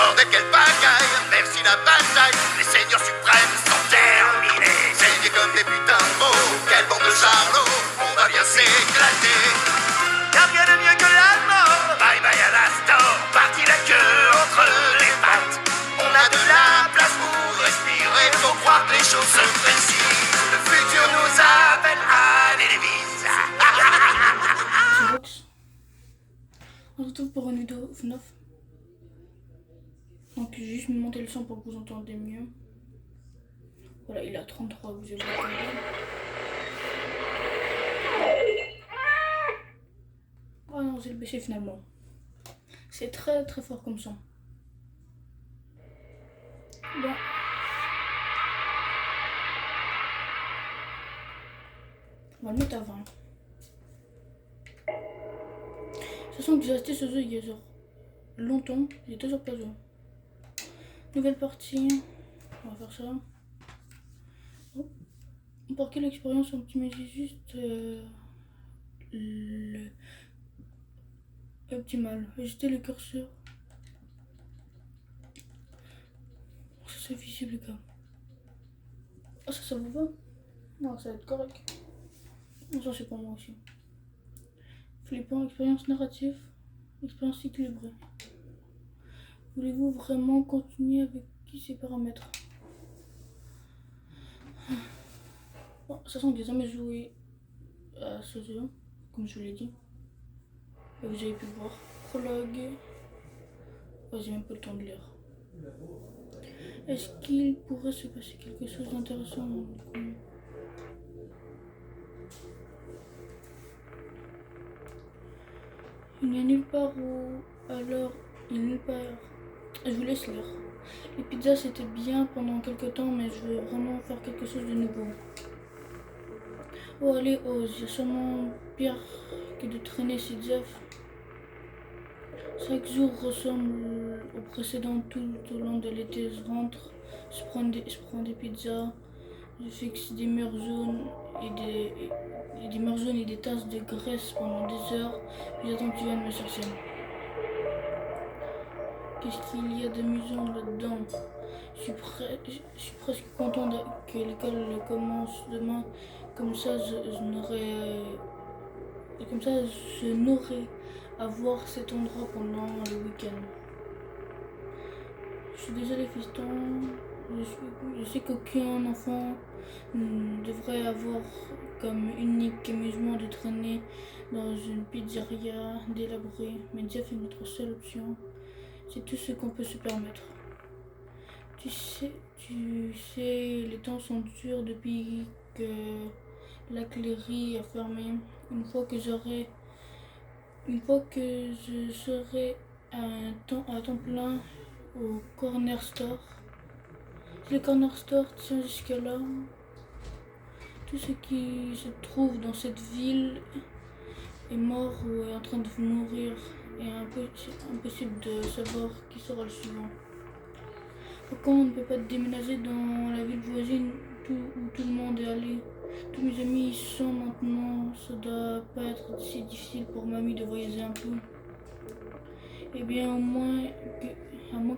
bordel, quelle pagaille. Merci la bataille, les seigneurs suprêmes sont terminés. Saignés comme des putains de mots, quelle bande de charlots, on va bien s'éclater. Y'a rien de mieux que la mort. Bye bye à l'instant, parti la queue entre les pattes. On a de la place pour respirer, faut croire que les choses se précisent. Le futur nous appelle à l'église. On se retrouve pour une vidéo FNAF. Donc j'ai juste monté le son pour que vous entendiez mieux. Voilà, il a 33, vous avez entendu. Oh non, j'ai le baissé finalement. C'est très très fort comme son. Bon. On va le mettre à 20. Sachant que j'ai acheté ce jeu il y a genre longtemps, j'ai toujours pas joué. Nouvelle partie, on va faire ça. Oh. Pour quelle expérience optimiser juste le optimal. Ajouter le curseur. Ça c'est visible les gars. Oh ça vous va? Non ça va être correct. Non ça c'est pour moi aussi. Flippant, expérience narrative, expérience équilibrée. Voulez-vous vraiment continuer avec ces paramètres? Bon, sachant que j'ai jamais joué à ce jeu, comme je vous l'ai dit. Et vous avez pu le voir. Prologue. Oh, j'ai même pas le temps de lire. Est-ce qu'il pourrait se passer quelque chose d'intéressant? Il n'y a nulle part où... Alors, il n'y a nulle part... Je vous laisse lire. Les pizzas c'était bien pendant quelques temps, mais je veux vraiment faire quelque chose de nouveau. Oh allez, ose, il y a sûrement pire que de traîner chez Jeff. Chaque jour ressemble au précédent tout au long de l'été. Je rentre, je prends des pizzas, je fixe des murs jaunes et des tasses de graisse pendant des heures, puis j'attends que tu viennes me chercher. Qu'est-ce qu'il y a d'amusant là-dedans? Je suis presque content que l'école commence demain. Comme ça, je n'aurai à voir cet endroit pendant le week-end. Je suis désolée, fiston. Je sais qu'aucun enfant ne devrait avoir comme unique amusement de traîner dans une pizzeria délabrée. Mais Jeff est notre seule option. C'est tout ce qu'on peut se permettre. Tu sais, les temps sont durs depuis que la clairie a fermé. Une fois que je serai à temps plein au corner store. Si le corner store tient jusqu'à là, tout ce qui se trouve dans cette ville est mort ou est en train de mourir. Et c'est impossible de savoir qui sera le suivant. Pourquoi on ne peut pas déménager dans la ville voisine où tout le monde est allé? Tous mes amis y sont maintenant. Ça doit pas être si difficile pour mamie de voyager un peu. Eh bien, à moins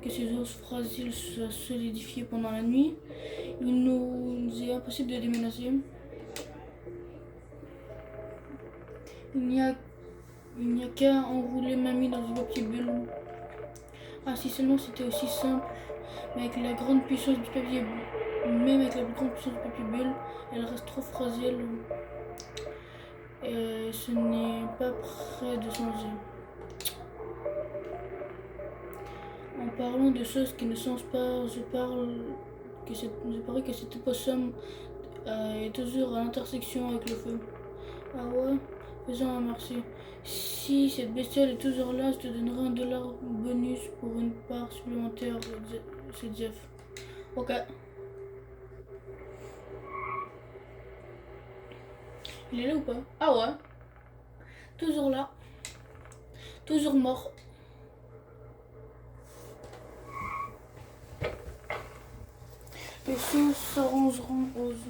que ces os fragiles soient solidifiés pendant la nuit, il nous est impossible de déménager. Il n'y a qu'à enrouler mamie dans une papier bulle. Ah, si seulement c'était aussi simple. Mais avec la grande puissance du papier bulle, même avec la grande puissance du papier bulle, elle reste trop fragile. Et ce n'est pas prêt de changer. En parlant de choses qui ne changent pas, je parie que cet opossum est toujours à l'intersection avec le feu. Ah ouais? Faisons un merci. Si cette bestiole est toujours là, je te donnerai $1 bonus pour une part supplémentaire. C'est Jeff. Ok. Il est là ou pas? Ah ouais. Toujours là. Toujours mort. Les choses s'arrangeront, Rose.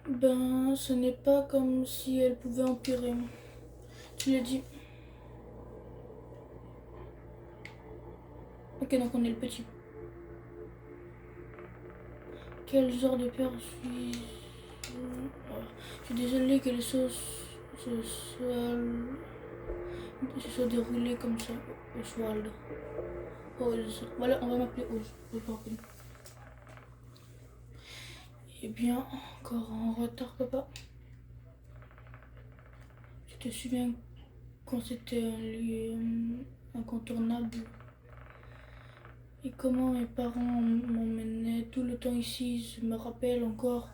Ben, ce n'est pas comme si elle pouvait empirer. Tu l'as dit. Ok, donc on est le petit. Quel genre de père suis-je? Je suis désolée que les choses se soient déroulées comme ça. Oswald. Oz. Voilà, on va m'appeler Oz. Eh bien, encore en retard, papa. Tu te souviens quand c'était un lieu incontournable? Et comment mes parents m'emmenaient tout le temps ici? Je me rappelle encore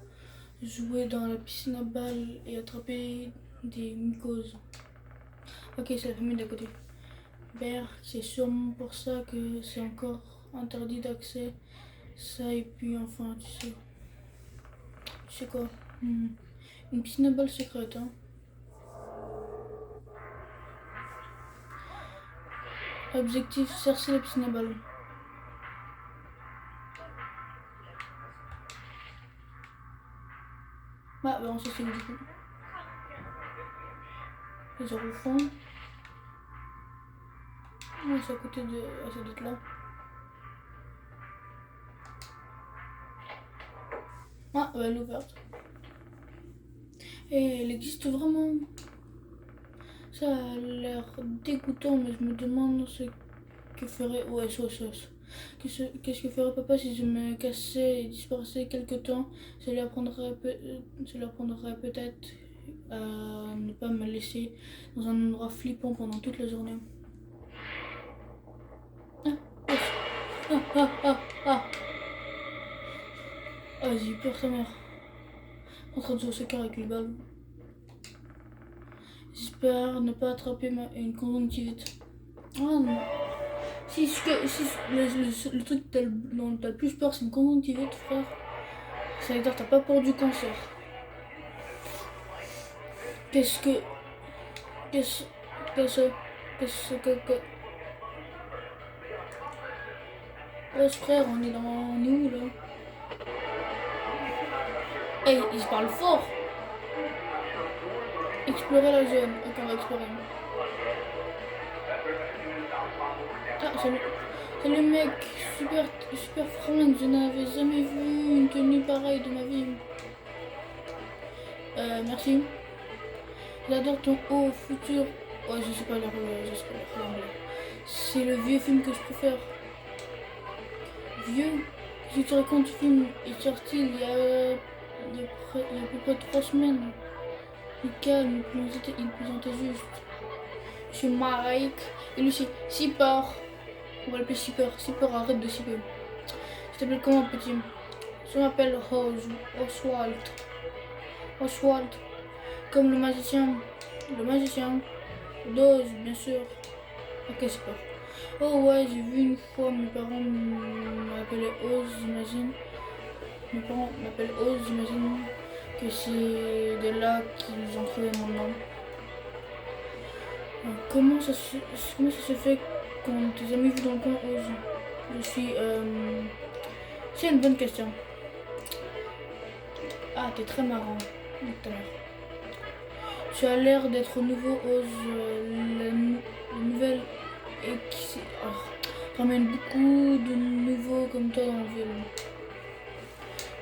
jouer dans la piscine à balles et attraper des mycoses. Ok, c'est la famille d'à côté. Berk, c'est sûrement pour ça que c'est encore interdit d'accès. Ça et puis enfin, tu sais quoi? Une piscine à balles secrète, hein. Objectif, chercher la piscine à balles. Bah, on sait c'est où du coup. Les zéro fond. Oh, c'est à côté de... Ah, ça doit être là. Ah, elle est ouverte. Et elle existe vraiment. Ça a l'air dégoûtant, mais je me demande ce que ferait... Ouais, SOS. Qu'est-ce que ferait papa si je me cassais et disparaissais quelque temps? Ça lui apprendrait peut-être à ne pas me laisser dans un endroit flippant pendant toute la journée. Ah, j'ai eu peur, sa mère. En train de jouer au soccer avec les balles. J'espère ne pas attraper une conjonctivite. Ah non. Si le truc dont t'as le plus peur, c'est une conjonctivite, frère. Ça veut dire que t'as pas peur du cancer. Qu'est-ce que... Ouais, frère, on est où, là? Hey, il se parle fort. Explorer la zone. Ok, on va explorer. Ah, salut mec, super franc, je n'avais jamais vu une tenue pareille de ma vie. Merci. J'adore ton haut futur. Ouais, je sais pas lire l'anglais. C'est le vieux film que je préfère. Vieux? Si tu racontes, le film est sorti il y a à peu près 3 semaines. Il est calme, il plaisantait juste. Je suis Mike et lui c'est Sipper. On va l'appeler Sipper. Sipper, arrête de sipper. Je t'appelle comment, petit? Je m'appelle Oswald. Oswald. Comme le magicien. Le magicien. Dose, bien sûr. Ok, Sipper. Oh ouais, j'ai vu une fois mes parents m'appeler Oz, j'imagine. Mes parents m'appellent Oz, j'imagine que c'est de là qu'ils ont trouvé mon nom. Comment ça se fait qu'on t'a jamais vu dans le coin, Oz? Je suis... C'est une bonne question. Ah, t'es très marrant. Ta mère. Tu as l'air d'être nouveau, Oz. La nouvelle ramène beaucoup de nouveaux comme toi dans la ville.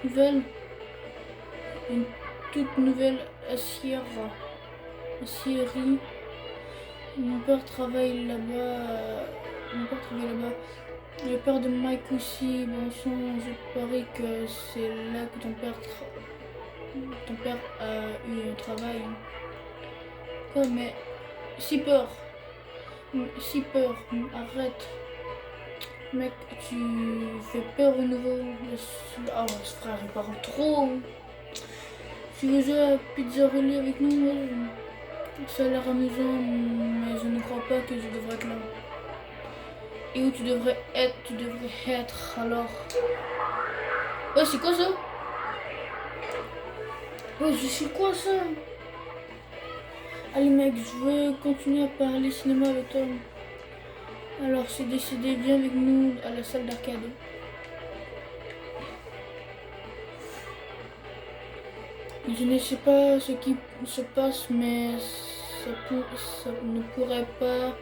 Nouvelle, une toute nouvelle aciérie. Mon père travaille là-bas. Le père de Mike aussi. Bon sang, je parie que c'est là que ton père a eu un travail. Quoi, mais si peur, arrête. Mec, tu fais peur au nouveau. Oh, ce frère, il parle trop. Tu veux jouer à Pizza Rolly avec nous? Ça a l'air amusant, mais je ne crois pas que je devrais être là. Et où tu devrais être alors? Ouais, c'est quoi ça? Ouais, c'est quoi ça? Allez mec, je veux continuer à parler cinéma avec toi. Alors c'est décidé, viens avec nous à la salle d'arcade. Je ne sais pas ce qui se passe, mais ça ne pourrait pas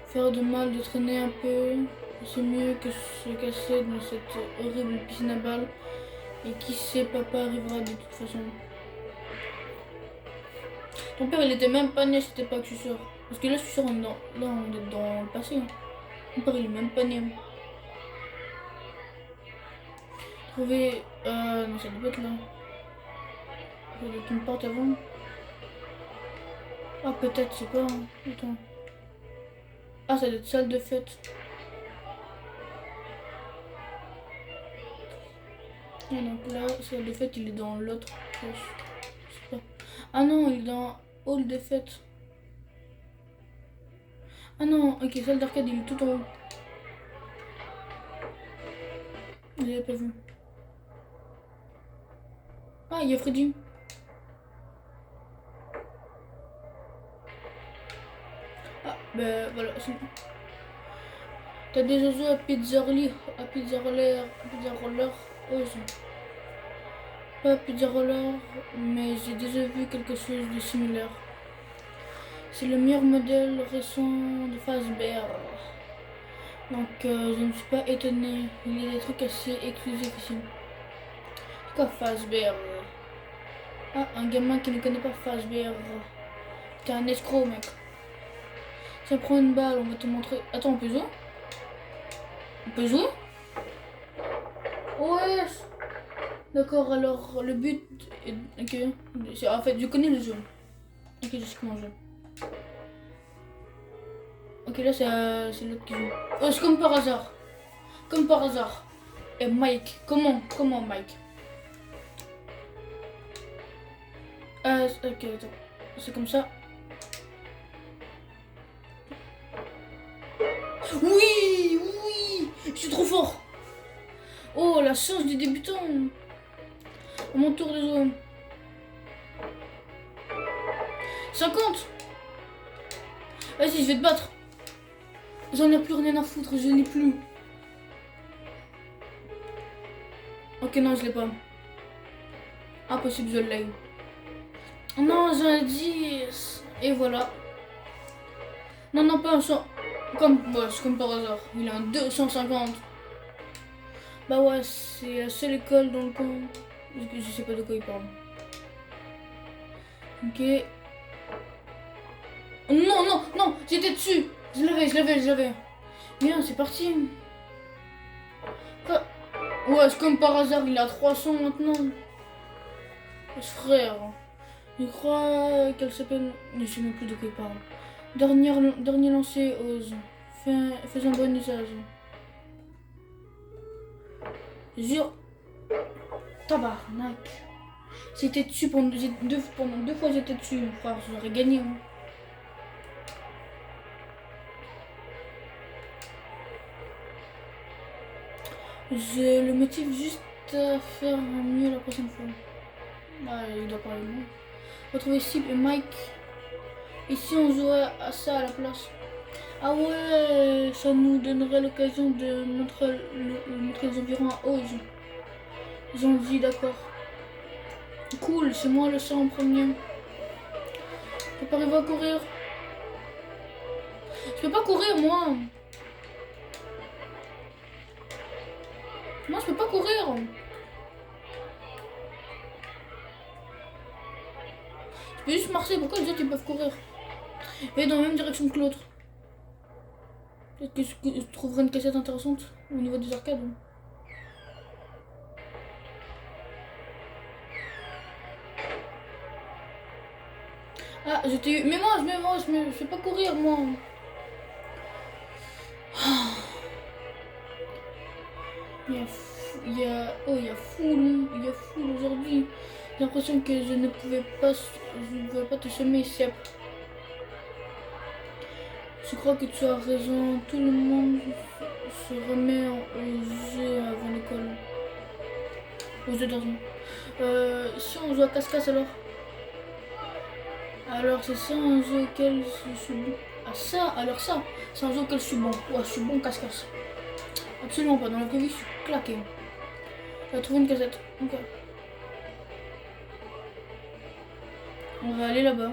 faire de mal de traîner un peu. C'est mieux que se casser dans cette horrible piscine à balles. Et qui sait, papa arrivera de toute façon. Ton père, il était même pas né à cette époque, je suis sûr. Parce que là, je suis sûr, on est dans le passé. Hein. Mon père, il est même pas né. Trouver... non, ça doit être là. Il doit être une porte avant. Ah, peut-être, c'est pas... Hein. Attends. Ah, ça doit être salle de fête. Et donc là, salle de fête, il est dans l'autre pièce. Ah non, il est dans hall de fête. Ah non, ok, salle d'arcade, il est tout en haut. Je l'avais pas vu. Ah, il y a Freddy. Ah, ben voilà. T'as des oiseaux à Pizza Roller, pas Pizza Roller, mais j'ai déjà vu quelque chose de similaire. C'est le meilleur modèle récent de Fazbear. Donc je ne suis pas étonné. Il y a des trucs assez exclusifs ici. C'est quoi Fazbear? Ah, un gamin qui ne connaît pas Fazbear. T'es un escroc, mec. Ça prend une balle, on va te montrer. Attends, on peut jouer? On peut jouer? Ouais. D'accord, alors le but est... Ok. En fait, je connais le jeu. Ok, je sais comment jouer. Ok, là c'est l'autre qui joue. Oh, c'est comme par hasard. Comme par hasard. Et Mike. Comment Mike? Ok, attends. C'est comme ça. Oui, oui, je suis trop fort. Oh, la chance du débutant. À mon tour de jouer. 50. Vas-y, je vais te battre. J'en ai plus rien à foutre, je n'ai plus. Ok, non, je l'ai pas. Impossible, je l'ai. Non, j'ai un 10. Et voilà. Non, non, pas un 100. C'est comme par hasard. Il a un 250. Bah ouais, c'est la seule école dans le coin. Je sais pas de quoi il parle. Ok. Non, non, non, j'étais dessus. Je l'avais. Bien, c'est parti. Quoi? Ouais, c'est comme par hasard, il a 300 maintenant. Frère. Je crois qu'elle s'appelle... Je sais même plus de quoi il parle. Dernier lancé, ose. Fais un bon usage. Jure. Tabarnak. J'étais dessus pendant deux fois, j'étais dessus, frère. J'aurais gagné. Hein. J'ai le motive juste à faire mieux la prochaine fois. Ah, il doit parler de moi. Retrouver Sip et Mike. Ici, on jouait à ça à la place. Ah ouais, ça nous donnerait l'occasion de montrer les environs à Oz. Ils ont dit d'accord. Cool, c'est moi le sang en premier. Préparez-vous à courir. Je peux pas courir, moi. Moi, je peux pas courir. Je peux juste marcher. Pourquoi les autres ils peuvent courir? Et dans la même direction que l'autre. Peut-être que je trouverai une cassette intéressante au niveau des arcades. Ah, j'étais... Mais moi, je fais pas courir, moi. Il y a foule aujourd'hui. J'ai l'impression que je ne pouvais pas te semer, Siap. Je crois que tu as raison. Tout le monde se remet au jeu avant l'école. Au jeu d'argent. Si on joue à casse-casse alors? Alors c'est ça un jeu auquel je suis bon. Ah ça, alors ça, c'est un jeu auquel je suis bon. Ouais, je suis bon casse-casse. Absolument pas, dans la vraie vie je suis claqué. On va trouver une cassette. Ok. On va aller là-bas.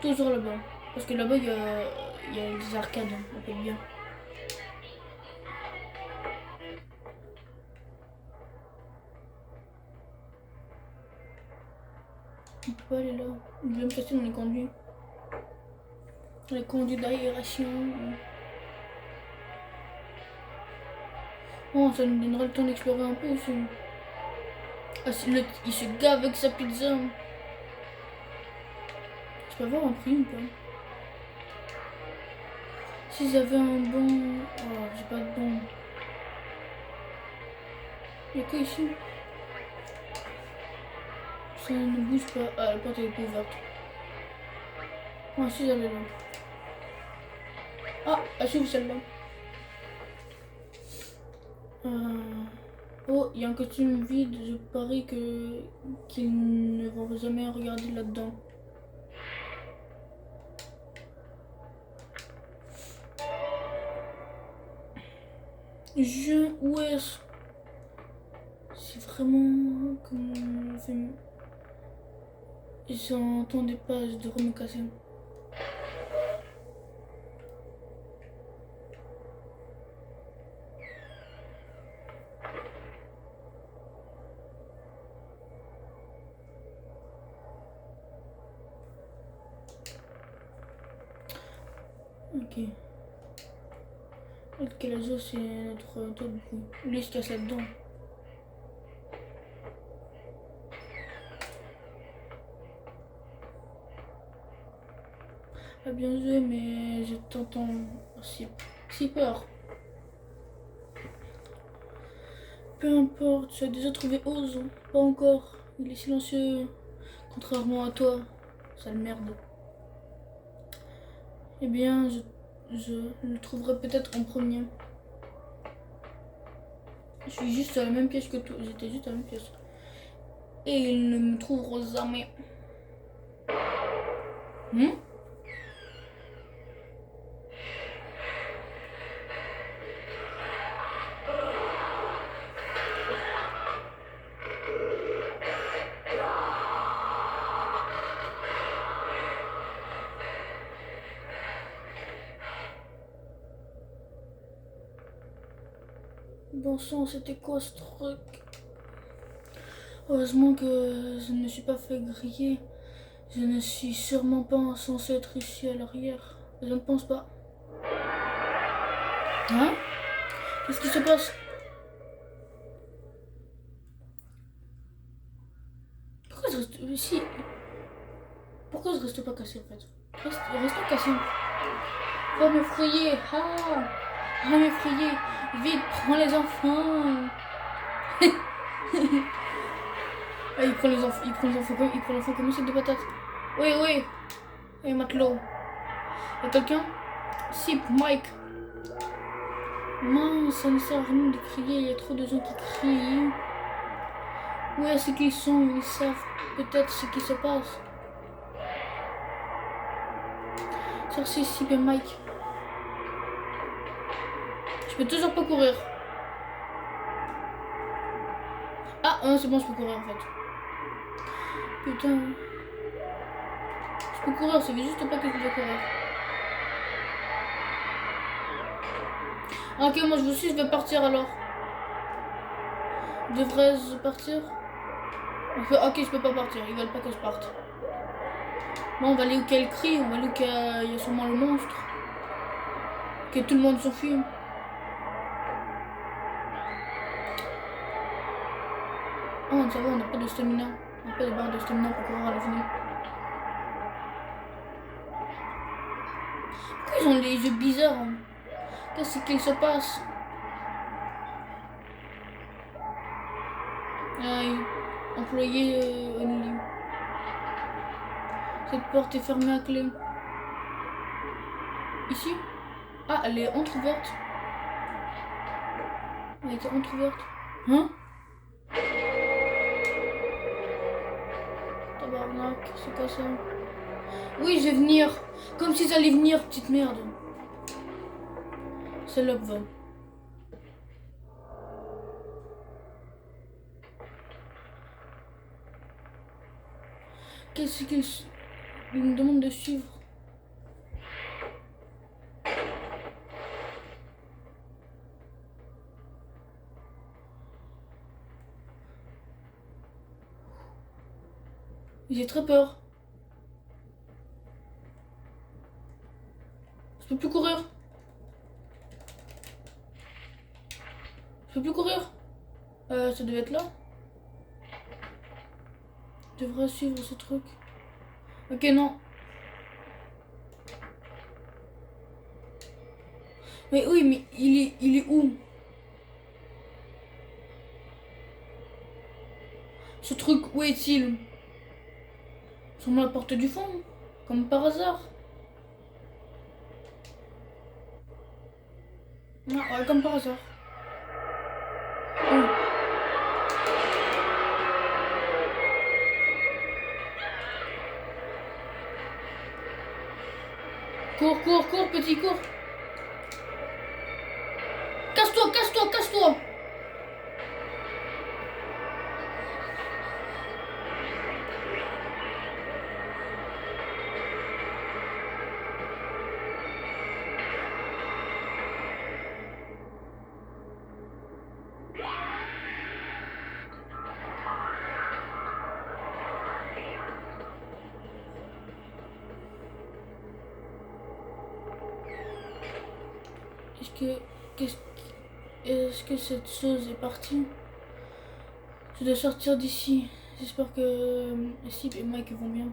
Toujours là-bas. Parce que là-bas il y a des arcades, on peut bien. peux pas aller là. Il veut me casser dans les conduits. Les conduits d'aération. Oh, ça nous donnera le temps d'explorer un peu aussi. Ah, il se gave avec sa pizza. Je peux avoir un prix ou pas? Si j'avais un bon... Oh, j'ai pas de bon. Il y a quoi ici? Ça ne bouge pas. Ah, la porte est ouverte. Ah, si j'allais là. Ah, elle s'ouvre celle-là. Oh, il y a un costume vide. Je parie qu'ils ne vont jamais regarder là-dedans. Où est-ce? C'est vraiment comme... J'entendais pas, je devrais me casser. Ok. Quel réseau c'est notre taux de bruit. Lui il se casse là-dedans. Ah bien joué mais je t'entends si peur. Peu importe, tu as déjà trouvé Oz? Pas encore. Il est silencieux. Contrairement à toi, sale merde. Eh bien, je le trouverai peut-être en premier. Je suis juste à la même pièce que toi. J'étais juste à la même pièce. Et il ne me trouvera jamais. Bon sang, c'était quoi ce truc? Heureusement que je ne me suis pas fait griller. Je ne suis sûrement pas censé être ici à l'arrière. Je ne pense pas. Hein? Qu'est-ce qui se passe? Pourquoi je reste ici? Pourquoi je reste pas cassé en fait? Reste pas cassé. Va m'effrayer. Va m'effrayer. Vite, prends les enfants. Ah, il prend l'enfant comme une sac de patates. Oui. Et matelot. Y'a quelqu'un? Si, Mike. Non, ça ne sert à rien de crier, il y a trop de gens qui crient. Où est-ce qu'ils sont? Ils savent peut-être ce qui se passe. Cherchez ici, bien Mike. Je peux toujours pas courir. Ah, non, c'est bon, je peux courir en fait. Putain. Je peux courir, ça veut juste pas que je peux courir. Ok, moi je vous suis, je vais partir alors. Devrais-je partir? Ok, je peux pas partir, ils veulent pas que je parte. Bon, on va aller où qu'elle crie, on va aller où qu'il y a sûrement le monstre. Que tout le monde s'enfuit. Oh, ça va, on n'a pas de stamina. On n'a pas de barre de stamina pour courir à l'avenir. Pourquoi ils ont les yeux bizarres? Hein? Qu'est-ce qu'il se passe? Aïe, employé only. Cette porte est fermée à clé. Ici? Ah, elle est entrouverte. Elle était entrouverte. Hein? Tabarnak, c'est quoi ça? Oui, je vais venir. Comme si ça allait venir, petite merde. C'est là que va. Qu'est-ce qu'il me demande de suivre? J'ai très peur. Je peux plus courir. Ça devait être là. Je devrais suivre ce truc. Ok, non. Mais oui, mais il est où? Ce truc, où est-il? Sur la porte du fond, comme par hasard. Non, ouais, comme par hasard. Oh. Cours, cours, cours, petit, cours. Casse-toi, casse-toi, casse-toi. Qu'est-ce Est-ce que cette chose est partie? Je dois sortir d'ici. J'espère que Sip et Mike vont bien.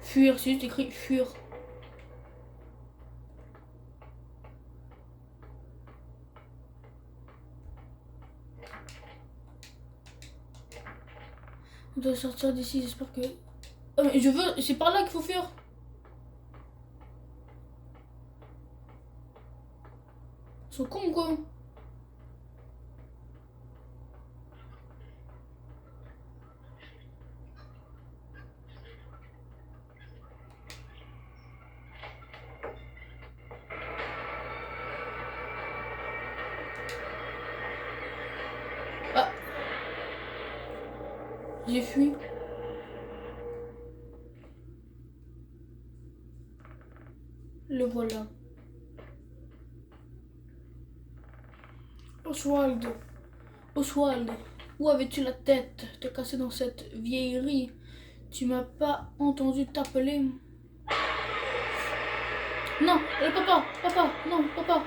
Fuir, c'est juste écrit fuir. Je dois sortir d'ici, j'espère que... Oh mais je veux... C'est par là qu'il faut fuir. Ils sont cons quoi. Ah. J'ai fui. Le voilà. Oswald. Oswald, où avais-tu la tête? Te casser dans cette vieillerie. Tu m'as pas entendu t'appeler? Non, papa, papa, non, papa.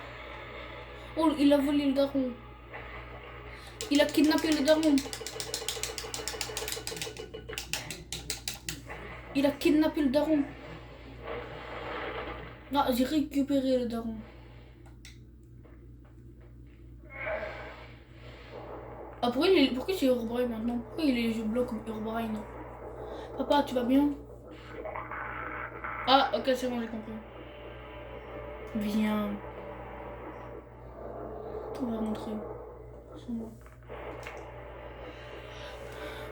Oh, il a volé le daron. Il a kidnappé le daron. Il a kidnappé le daron. Non, j'ai récupéré le daron. Ah, pourquoi c'est Herobrine maintenant? Pourquoi il est les yeux bleus comme Herobrine? Papa, tu vas bien? Ah, ok, c'est bon, j'ai compris. Viens. On va rentrer.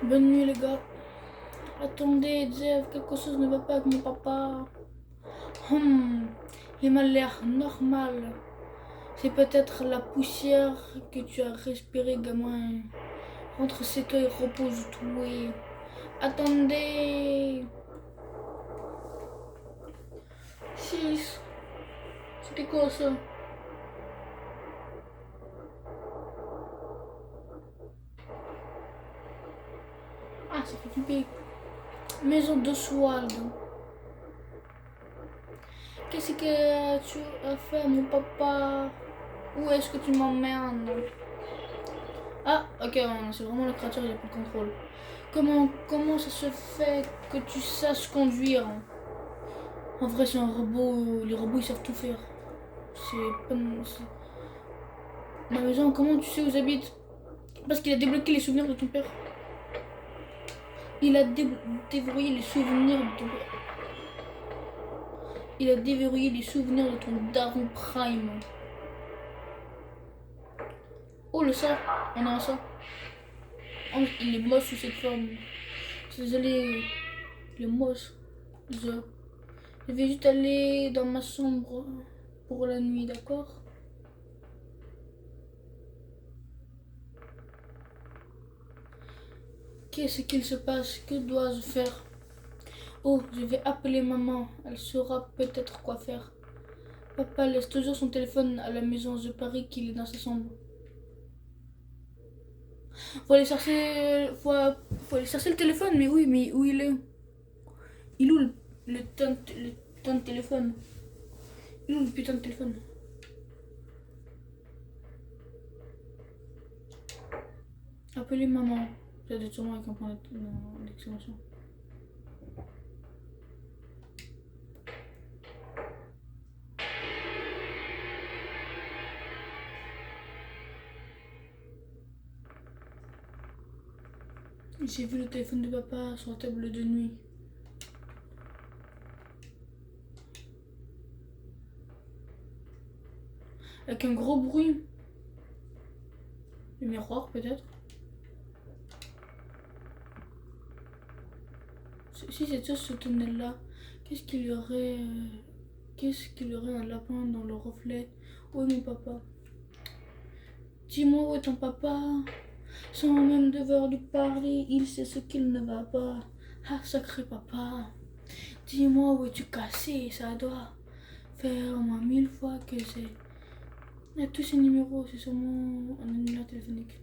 Bonne nuit, les gars. Attendez, Jeff, quelque chose ne va pas avec mon papa. Il m'a l'air normal. C'est peut-être la poussière que tu as respirée, gamin. Rentre chez toi et repose-toi. Attendez. 6. C'était quoi ça? Ah, ça fait flipper. Maison d'Oswald. Qu'est-ce que tu as fait, mon papa? Où est-ce que tu m'emmènes? Ah, ok, c'est vraiment le créateur, il a plus de contrôle. Comment ça se fait que tu saches conduire? En vrai, c'est un robot. Les robots, ils savent tout faire. C'est pas... Ma maison, comment tu sais où j'habite? Parce qu'il a débloqué les souvenirs de ton père. Il a déverrouillé les souvenirs de ton père. Il a déverrouillé les souvenirs de ton daron Prime. Oh, le ça, on a un ça. Oh, il est moche sous cette forme. Désolé, il est moche. Je vais juste aller dans ma chambre pour la nuit, d'accord? Qu'est-ce qu'il se passe? Que dois-je faire? Oh, je vais appeler maman. Elle saura peut-être quoi faire. Papa laisse toujours son téléphone à la maison. Je parie qu'il est dans sa chambre. Faut aller chercher le téléphone, mais oui, mais où il est? Il est où le temps de téléphone. Où le putain de téléphone? Appelez maman. Vous êtes sûrement avec un point d'exclamation. J'ai vu le téléphone de papa sur la table de nuit. Avec un gros bruit. Le miroir peut-être. Si cette chose se tenait là, qu'est-ce qu'il y aurait un lapin dans le reflet? Où est mon papa? Dis-moi où est ton papa? Sans même devoir lui parler, il sait ce qu'il ne va pas. Ah, sacré papa, dis-moi où es-tu cassé? Ça doit faire au moins 1000 fois que c'est... Il y a tous ces numéros, c'est sûrement un numéro téléphonique.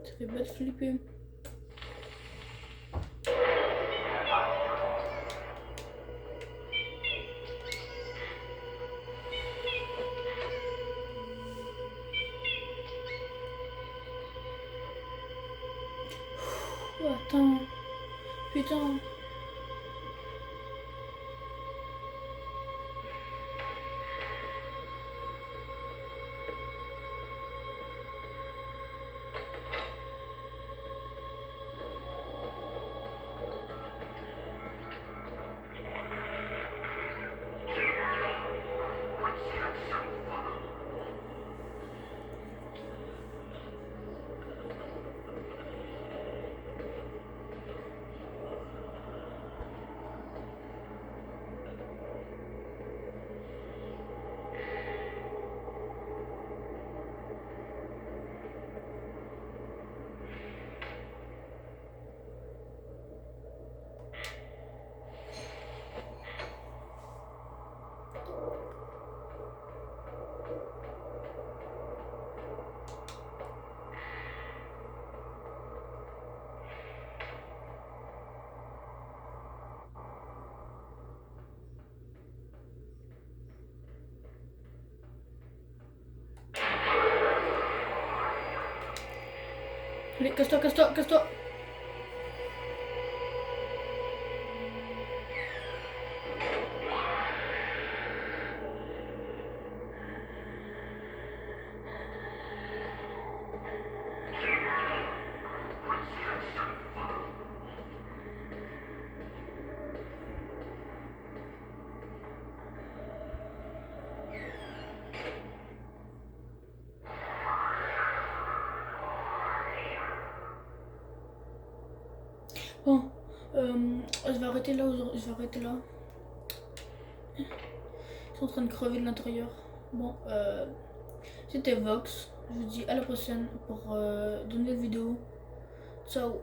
Ça fait bête flipper. Oh, attends, putain. Allez, casse-toi, casse-toi, casse-toi. Bon, je vais arrêter là aujourd'hui. Je vais arrêter là. Ils sont en train de crever de l'intérieur. Bon, c'était Vox. Je vous dis à la prochaine pour de nouvelles vidéos. Ciao.